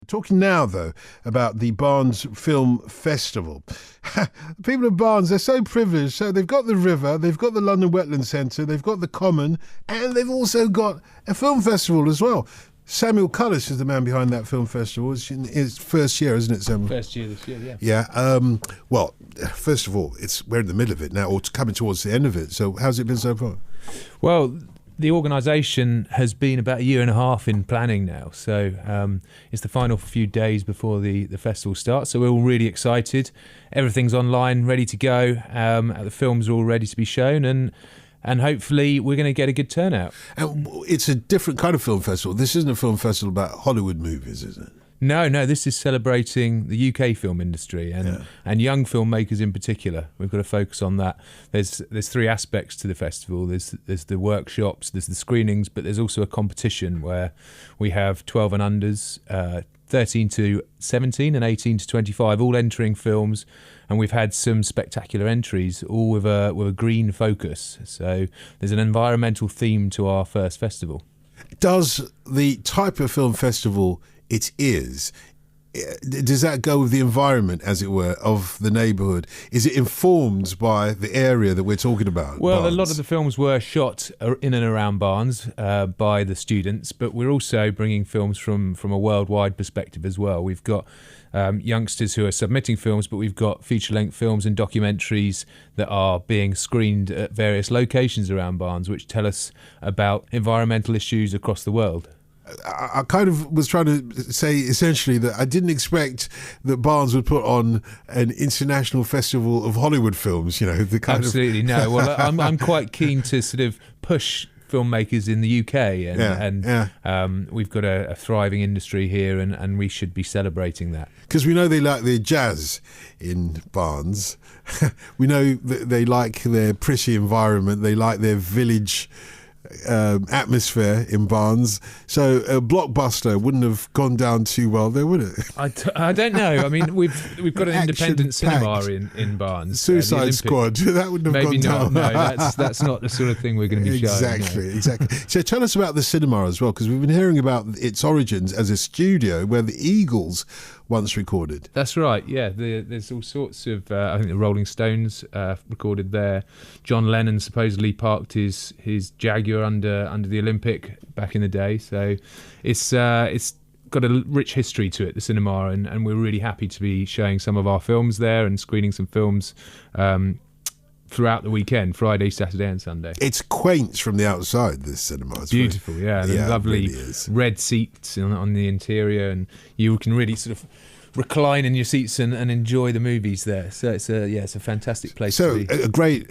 Talking now, though, about the Barnes Film Festival. People of Barnes, they're so privileged. So they've got the river, they've got the London Wetlands Centre, they've got the Common, and they've also got a film festival as well. Samuel Cullis is the man behind that film festival. It's in its first year, isn't it, Samuel? First year this year, yeah. Yeah. Well, first of all, we're in the middle of it now, or coming towards the end of it. So how's it been so far? Well, the organisation has been about a year and a half in planning now. So it's the final few days before the festival starts. So we're all really excited. Everything's online, ready to go. The films are all ready to be shown, and hopefully we're going to get a good turnout. And it's a different kind of film festival. This isn't a film festival about Hollywood movies, is it? No, this is celebrating the UK film industry and young filmmakers in particular. We've got to focus on that. There's three aspects to the festival. There's the workshops, there's the screenings, but there's also a competition where we have 12 and unders, 13 to 17 and 18 to 25, all entering films. And we've had some spectacular entries, all with a green focus. So there's an environmental theme to our first festival. Does the type of film festival it is, does that go with the environment, as it were, of the neighbourhood? Is it informed by the area that we're talking about? Well, Barnes? a lot of the films were shot in and around Barnes by the students, but we're also bringing films from a worldwide perspective as well. We've got youngsters who are submitting films, but we've got feature-length films and documentaries that are being screened at various locations around Barnes, which tell us about environmental issues across the world. I kind of was trying to say essentially that I didn't expect that Barnes would put on an international festival of Hollywood films, you know, the kind Absolutely, of... no. Well, I'm quite keen to sort of push filmmakers in the UK and we've got a thriving industry here and we should be celebrating that. Because we know they like their jazz in Barnes. We know that they like their pretty environment. They like their village atmosphere in Barnes. So a Blockbuster wouldn't have gone down too well there, would it? I don't know. I mean, we've got an independent cinema in Barnes. Suicide Squad. That wouldn't have Maybe gone not. down. No, that's not the sort of thing we're going to be showing. Exactly. So tell us about the cinema as well, because we've been hearing about its origins as a studio where the Eagles once recorded. That's right, yeah. There's all sorts of, I think the Rolling Stones recorded there. John Lennon supposedly parked his Jaguar under the Olympic back in the day. So it's got a rich history to it, the cinema, and we're really happy to be showing some of our films there and screening some films throughout the weekend, Friday, Saturday and Sunday. It's quaint from the outside, this cinema. It's beautiful, yeah. The lovely red seats on the interior, and you can really sort of recline in your seats and enjoy the movies there. So it's a fantastic place to be. So a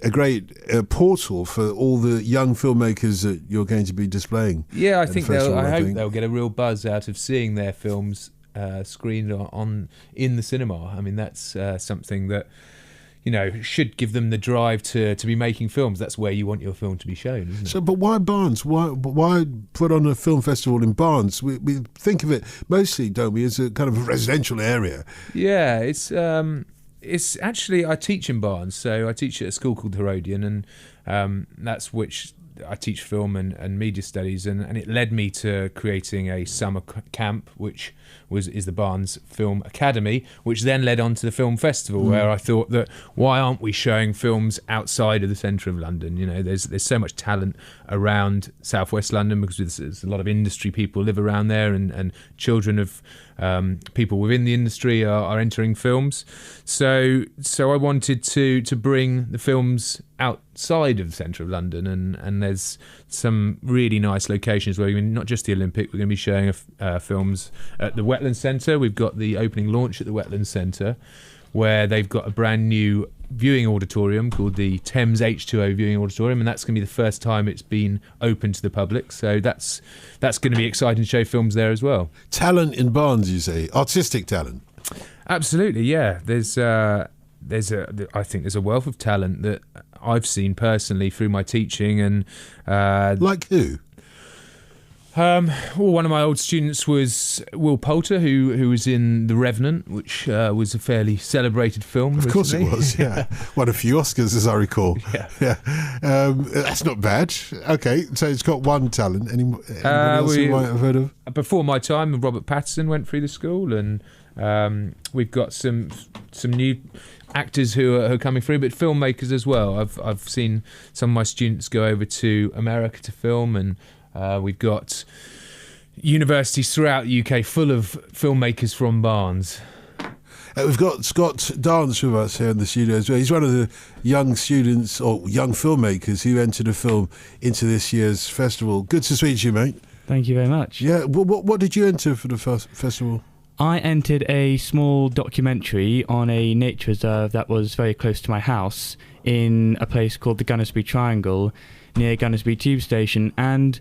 great portal for all the young filmmakers that you're going to be displaying. Yeah, I think they'll get a real buzz out of seeing their films screened in the cinema. I mean, that's something that, you know, should give them the drive to be making films. That's where you want your film to be shown, isn't it? So, but why Barnes? Why put on a film festival in Barnes? We think of it mostly, don't we, as a kind of a residential area. Yeah, it's actually, I teach in Barnes, so I teach at a school called Herodian, and that's which I teach film and media studies, and it led me to creating a summer camp, which is the Barnes Film Academy, which then led on to the film festival, where I thought that why aren't we showing films outside of the centre of London? You know, there's so much talent around southwest London because there's a lot of industry people live around there, and children of people within the industry are entering films. So I wanted to bring the films outside of the centre of London, and there's some really nice locations where not just the Olympic, we're going to be showing films at the Wetlands Centre. We've got the opening launch at the Wetlands Centre, where they've got a brand new viewing auditorium called the Thames H2O Viewing Auditorium, and that's going to be the first time it's been open to the public. So that's going to be exciting to show films there as well. Talent in Barnes, you say? Artistic talent? Absolutely, yeah. I think there's a wealth of talent that I've seen personally through my teaching, and like who? Well, one of my old students was Will Poulter, who was in The Revenant, which was a fairly celebrated film. Of course it was, yeah. Won a few Oscars, as I recall. Yeah. That's not bad. Okay, so it's got one talent. Anybody else you might have heard of? Before my time, Robert Pattinson went through the school, and we've got some new actors who are coming through, but filmmakers as well. I've seen some of my students go over to America to film, and we've got universities throughout the UK full of filmmakers from Barnes. We've got Scott Dance with us here in the studio as well. He's one of the young students or young filmmakers who entered a film into this year's festival. Good to speak to you, mate. Thank you very much. Yeah, what did you enter for the festival? I entered a small documentary on a nature reserve that was very close to my house in a place called the Gunnersbury Triangle near Gunnersbury Tube Station, and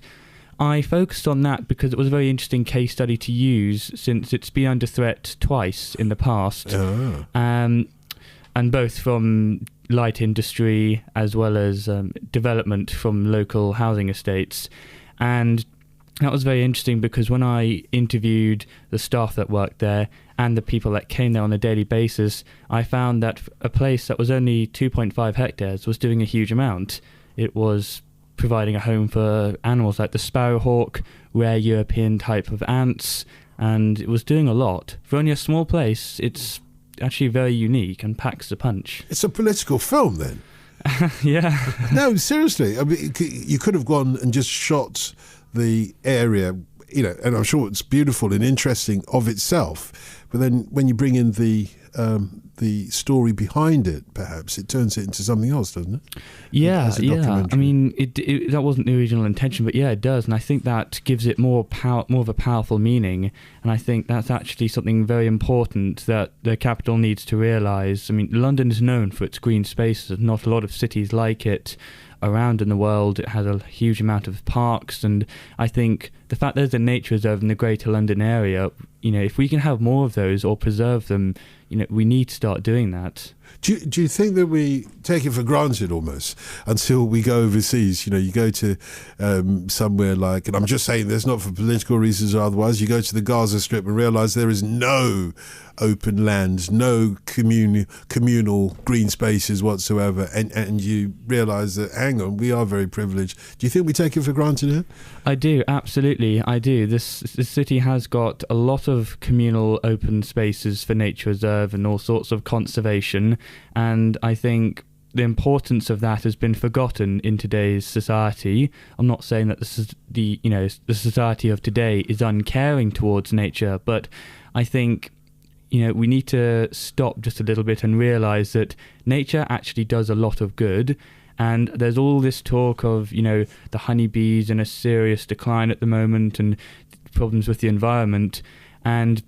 I focused on that because it was a very interesting case study to use since it's been under threat twice in the past, and both from light industry as well as development from local housing estates. And that was very interesting because when I interviewed the staff that worked there and the people that came there on a daily basis, I found that a place that was only 2.5 hectares was doing a huge amount. It was providing a home for animals like the sparrowhawk, rare European type of ants, and it was doing a lot. For only a small place, it's actually very unique and packs a punch. It's a political film then? Yeah. No, seriously. I mean, you could have gone and just shot the area, and I'm sure it's beautiful and interesting of itself, but then when you bring in the story behind it, perhaps it turns it into something else, doesn't it? Yeah. I mean, it that wasn't the original intention, but yeah, it does, and I think that gives it more of a powerful meaning. And I think that's actually something very important that the capital needs to realise. I mean, London is known for its green spaces. There's not a lot of cities like it around in the world. It has a huge amount of parks, and I think the fact there's a nature reserve in the Greater London area, if we can have more of those or preserve them, we need to start doing that. Do you think that we take it for granted almost until we go overseas? You go to somewhere like, and I'm just saying this not for political reasons or otherwise, you go to the Gaza Strip and realise there is no open lands, no communal green spaces whatsoever, and you realise that, hang on, we are very privileged. Do you think we take it for granted here? I do, absolutely, I do. This city has got a lot of communal open spaces for nature reserve and all sorts of conservation, and I think the importance of that has been forgotten in today's society. I'm not saying that the society of today is uncaring towards nature, but I think we need to stop just a little bit and realise that nature actually does a lot of good. And there's all this talk of, the honeybees in a serious decline at the moment and problems with the environment. And,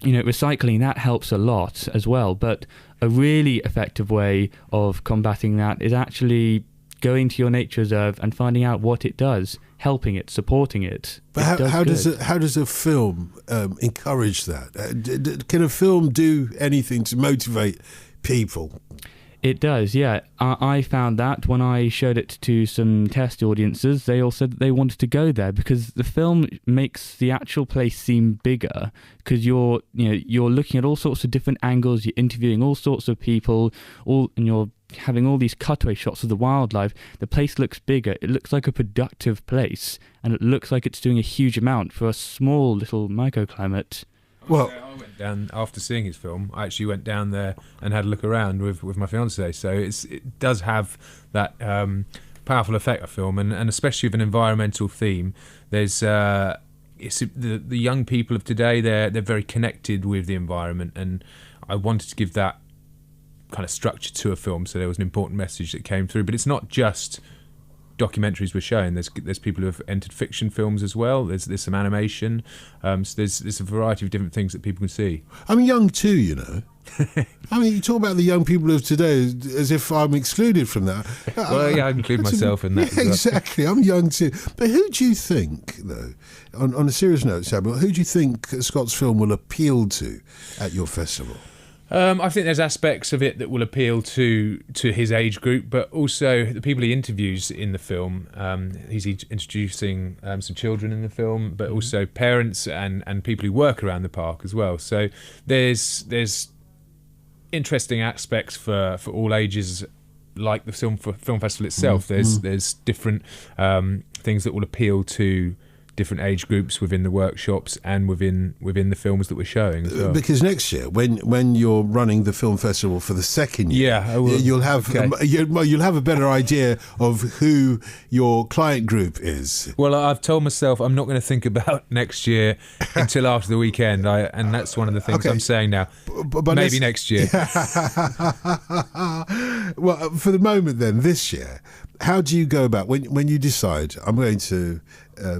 recycling, that helps a lot as well. But a really effective way of combating that is actually going to your nature reserve and finding out what it does, helping it, supporting it. But how does a film encourage that? Can a film do anything to motivate people? It does, yeah. I found that when I showed it to some test audiences, they all said that they wanted to go there because the film makes the actual place seem bigger because you're looking at all sorts of different angles, you're interviewing all sorts of people, and you're having all these cutaway shots of the wildlife. The place looks bigger. It looks like a productive place, and it looks like it's doing a huge amount for a small little microclimate. Well, I went down after seeing his film. I actually went down there and had a look around with my fiancée. So it does have that powerful effect, a film, and especially with an environmental theme. There's the young people of today. They're very connected with the environment, and I wanted to give that kind of structure to a film. So there was an important message that came through. But it's not just documentaries we're showing. There's people who have entered fiction films as well. There's some animation. So there's a variety of different things that people can see. I'm young too, I mean, you talk about the young people of today as if I'm excluded from that. Well, yeah, I include myself in that. Yeah, exactly. I'm young too. But who do you think, though, on a serious note, Samuel, who do you think Scott's film will appeal to at your festival? I think there's aspects of it that will appeal to his age group, but also the people he interviews in the film. He's introducing some children in the film, but also parents and people who work around the park as well. So there's interesting aspects for all ages, like the film festival itself. There's different things that will appeal to different age groups within the workshops and within the films that we're showing as well. Because next year, when you're running the film festival for the second year, you'll have you'll have a better idea of who your client group is. Well, I've told myself I'm not going to think about next year until after the weekend, and that's one of the things I'm saying now. But maybe next year. Well, for the moment, then this year, how do you go about when you decide I'm going to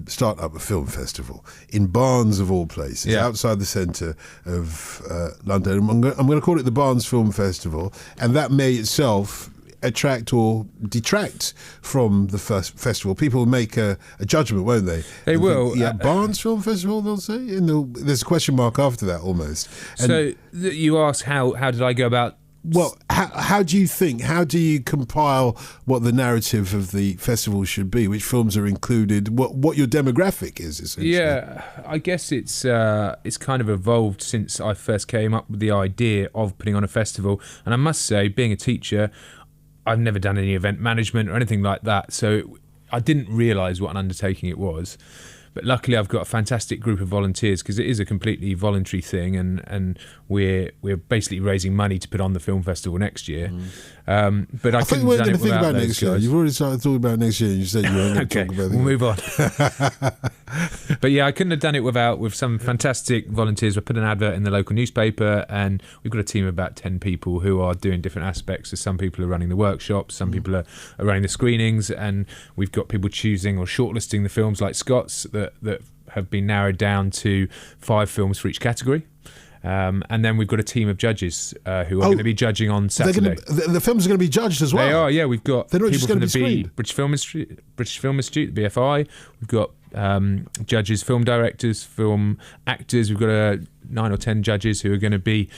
start up a film festival in Barnes of all places, outside the centre of London? I'm going to call it the Barnes Film Festival, and that may itself attract or detract from the first festival. People will make a judgment, won't they? They will. Barnes Film Festival, they'll say. There's a question mark after that almost. And so you ask how did I go about? Well, how do you think? How do you compile what the narrative of the festival should be? Which films are included? What your demographic is, essentially? Yeah, I guess it's kind of evolved since I first came up with the idea of putting on a festival. And I must say, being a teacher, I've never done any event management or anything like that, so I didn't realise what an undertaking it was. But luckily, I've got a fantastic group of volunteers, because it is a completely voluntary thing, and we're basically raising money to put on the film festival next year. But I thought you weren't going to think about next year. You've already started talking about next year, and you said you weren't going to talk about it. We'll move on. But yeah, I couldn't have done it with some fantastic volunteers. We put an advert in the local newspaper, and we've got a team of about 10 people who are doing different aspects. So some people are running the workshops, some people are running the screenings, and we've got people choosing or shortlisting the films, like Scott's, that have been narrowed down to 5 films for each category. And then we've got a team of judges who are going to be judging on Saturday. The films are going to be judged as well. They are, yeah. We've got They're not people just going from to be screened. British Film Institute, the BFI. We've got judges, film directors, film actors. We've got 9 or 10 judges who are going to be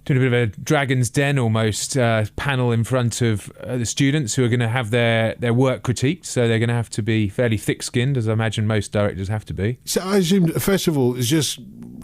doing a bit of a Dragon's Den almost panel in front of the students, who are going to have their work critiqued. So they're going to have to be fairly thick-skinned, as I imagine most directors have to be. So I assume a festival is just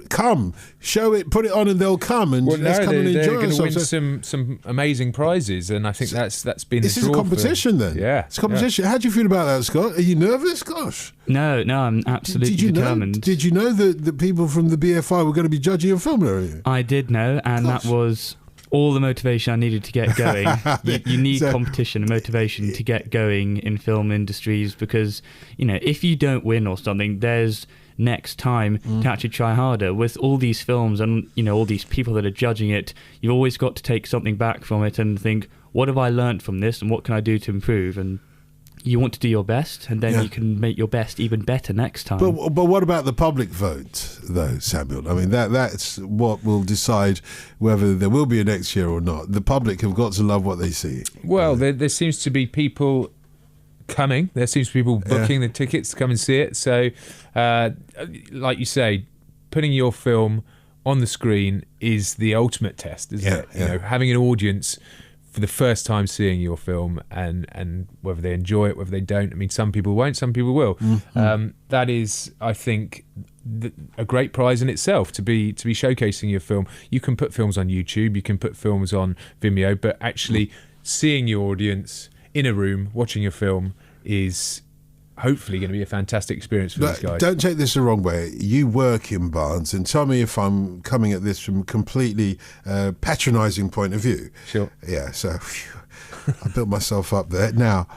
come, show it, put it on, and they'll come and let's come and enjoy they're going to ourselves. win some amazing prizes, and I think that's been This is a competition then. Yeah, it's a competition. Yeah. How do you feel about that, Scott? Are you nervous? Gosh. No, I'm absolutely determined. Did you know that the people from the BFI were going to be judging your film, area? I did know, and that was all the motivation I needed to get going. You need competition and motivation to get going in film industries, because, if you don't win or something, there's next time to actually try harder. With all these films and, all these people that are judging it, you've always got to take something back from it and think, what have I learned from this, and what can I do to improve? And you want to do your best, and then you can make your best even better next time. But what about the public vote, though, Samuel? I mean, that's what will decide whether there will be a next year or not. The public have got to love what they see. Well, there seems to be people coming. There seems to be people booking the tickets to come and see it. So, like you say, putting your film on the screen is the ultimate test, isn't it? Having an audience for the first time seeing your film, and whether they enjoy it, whether they don't. I mean, some people won't, some people will. That is, I think, a great prize in itself, to be showcasing your film. You can put films on YouTube, you can put films on Vimeo, but actually seeing your audience in a room watching your film is hopefully going to be a fantastic experience for these guys. Don't take this the wrong way. You work in Barnes, and tell me if I'm coming at this from a completely patronising point of view. Sure. Yeah, so I built myself up there. Now,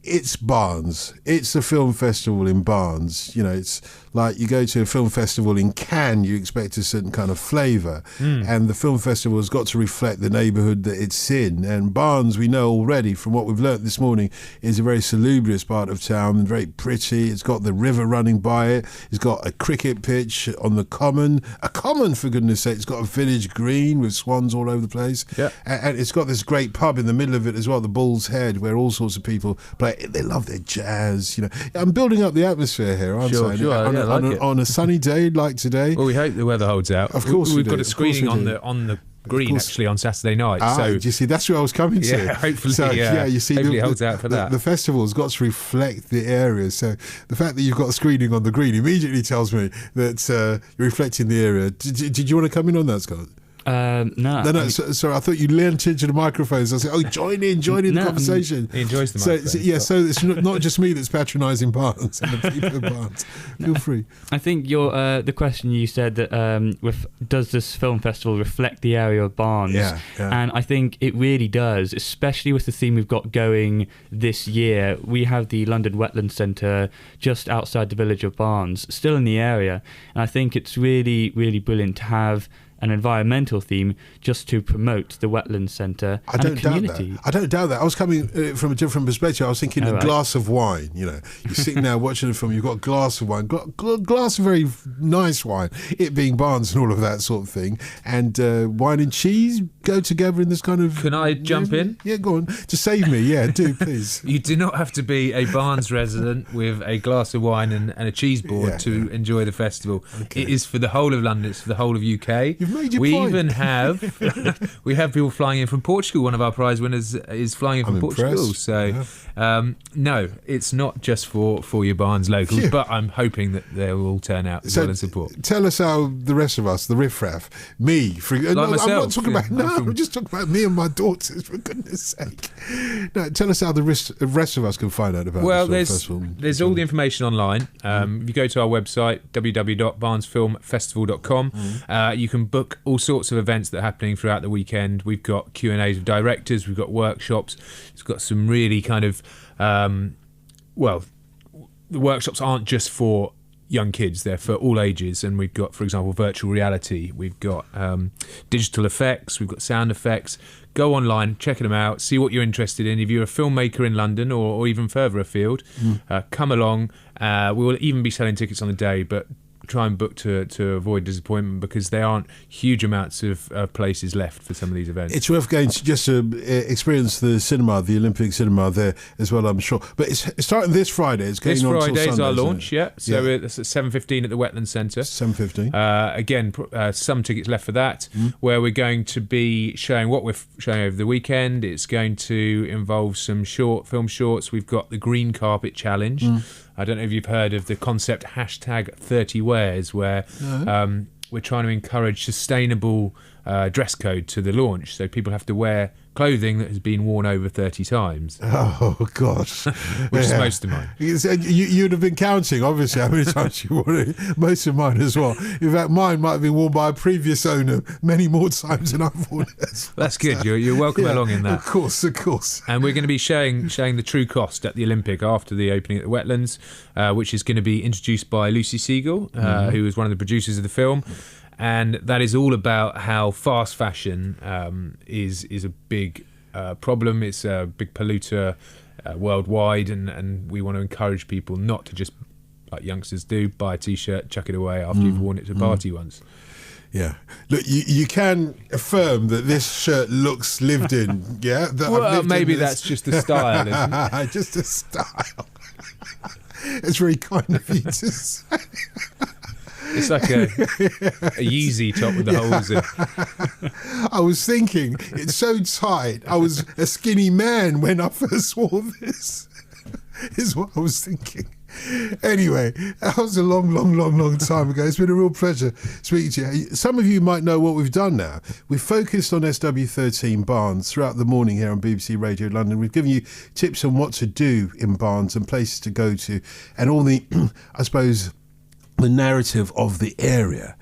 it's Barnes. It's a film festival in Barnes. It's like you go to a film festival in Cannes, you expect a certain kind of flavour, and the film festival has got to reflect the neighbourhood that it's in. And Barnes, we know already from what we've learnt this morning, is a very salubrious part of town, and very pretty. It's got the river running by it. It's got a cricket pitch on the common. A common, for goodness sake. It's got a village green with swans all over the place. Yeah. And it's got this great pub in the middle of it as well, the Bull's Head, where all sorts of people play. They love their jazz. I'm building up the atmosphere here, aren't I? Sure. On a sunny day like today. Well, we hope the weather holds out. Of course, we've got a screening on the green course. actually on Saturday night. So do you see, that's where I was coming to. Yeah, hopefully. So, you see, hopefully it holds out for that. The festival's got to reflect the area. So the fact that you've got a screening on the green immediately tells me that you're reflecting the area. Did you want to come in on that, Scott? No. Sorry, I thought you leant into the microphones. I said, join in the conversation. He enjoys the microphone. So it's not just me that's patronising Barnes and the people of Barnes. Feel free. I think the question you said that does this film festival reflect the area of Barnes? Yeah. And I think it really does, especially with the theme we've got going this year. We have the London Wetlands Centre just outside the village of Barnes, still in the area. And I think it's really, really brilliant to have an environmental theme just to promote the Wetlands Centre and the community. I don't doubt that. I was coming from a different perspective. I was thinking glass of wine. You're sitting there watching the film, you've got a glass of wine, glass of very nice wine, it being Barnes and all of that sort of thing. And wine and cheese go together in this kind of... Can I jump in? Yeah, go on. To save me, do, please. You do not have to be a Barnes resident with a glass of wine and a cheese board to enjoy the festival. Okay. It is for the whole of London. It's for the whole of UK. You've made your we point. Even have we have people flying in from Portugal. One of our prize winners is flying in from Portugal. Impressed. So no, it's not just for your Barnes locals, but I'm hoping that they will all turn out as well and support. Tell us how the rest of us, the riffraff, me, myself, I'm not talking about I'm just talking about me and my daughters, for goodness sake. No, tell us how the rest of us can find out about this festival. There's all the information online. If you go to our website, www.barnesfilmfestival.com, you can book all sorts of events that are happening throughout the weekend. We've got Q&As with directors, we've got workshops. It's got some really kind of, the workshops aren't just for young kids, they're for all ages. And we've got, for example, virtual reality, we've got digital effects, we've got sound effects. Go online, check them out, see what you're interested in. If you're a filmmaker in London or even further afield, come along. We will even be selling tickets on the day, but try and book to avoid disappointment, because there aren't huge amounts of places left for some of these events. It's worth going just to experience the cinema, the Olympic cinema there as well, I'm sure. But it's starting this Friday. It's going on till Sunday. This Friday is our launch, So it's at 7:15 at the Wetlands Centre. 7:15. Again, some tickets left for that, where we're going to be showing what we're showing over the weekend. It's going to involve some film shorts. We've got the Green Carpet Challenge. I don't know if you've heard of the concept #30wears, where we're trying to encourage sustainable dress code to the launch. So people have to wear clothing that has been worn over 30 times. Oh, God. Which is most of mine. You'd have been counting, obviously, how many times you wore it. Most of mine as well. In fact, mine might have been worn by a previous owner many more times than I've worn it. That's good. You're welcome along in that. Of course. And we're going to be showing the true cost at the Olympic after the opening at the Wetlands, which is going to be introduced by Lucy Siegel, who was one of the producers of the film. And that is all about how fast fashion is a big problem. It's a big polluter worldwide, and we want to encourage people not to just, like youngsters do, buy a T-shirt, chuck it away after you've worn it to a party once. Yeah. Look, you can affirm that this shirt looks lived in, yeah? Maybe that's just the style, isn't it? Just a style. It's very kind of you to say. It's like a Yeezy top with the holes in. I was thinking, it's so tight. I was a skinny man when I first wore this, is what I was thinking. Anyway, that was a long time ago. It's been a real pleasure speaking to you. Some of you might know what we've done now. We've focused on SW13 Barnes throughout the morning here on BBC Radio London. We've given you tips on what to do in Barnes and places to go to, and all the, I suppose, the narrative of the area.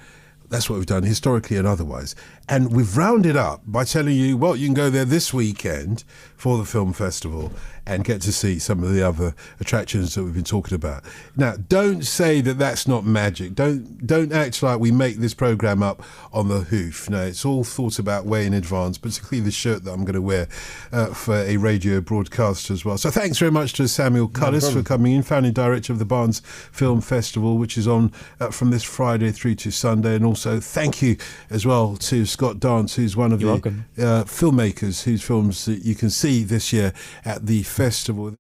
That's what we've done, historically and otherwise. And we've rounded up by telling you, well, you can go there this weekend for the film festival and get to see some of the other attractions that we've been talking about. Now, don't say that that's not magic. Don't act like we make this programme up on the hoof. No, it's all thought about way in advance, particularly the shirt that I'm going to wear for a radio broadcast as well. So thanks very much to Samuel Cullis for coming in, founding director of the Barnes Film Festival, which is on from this Friday through to Sunday. And also thank you as well to Scott Dance, who's one of the filmmakers whose films that you can see this year at the festival.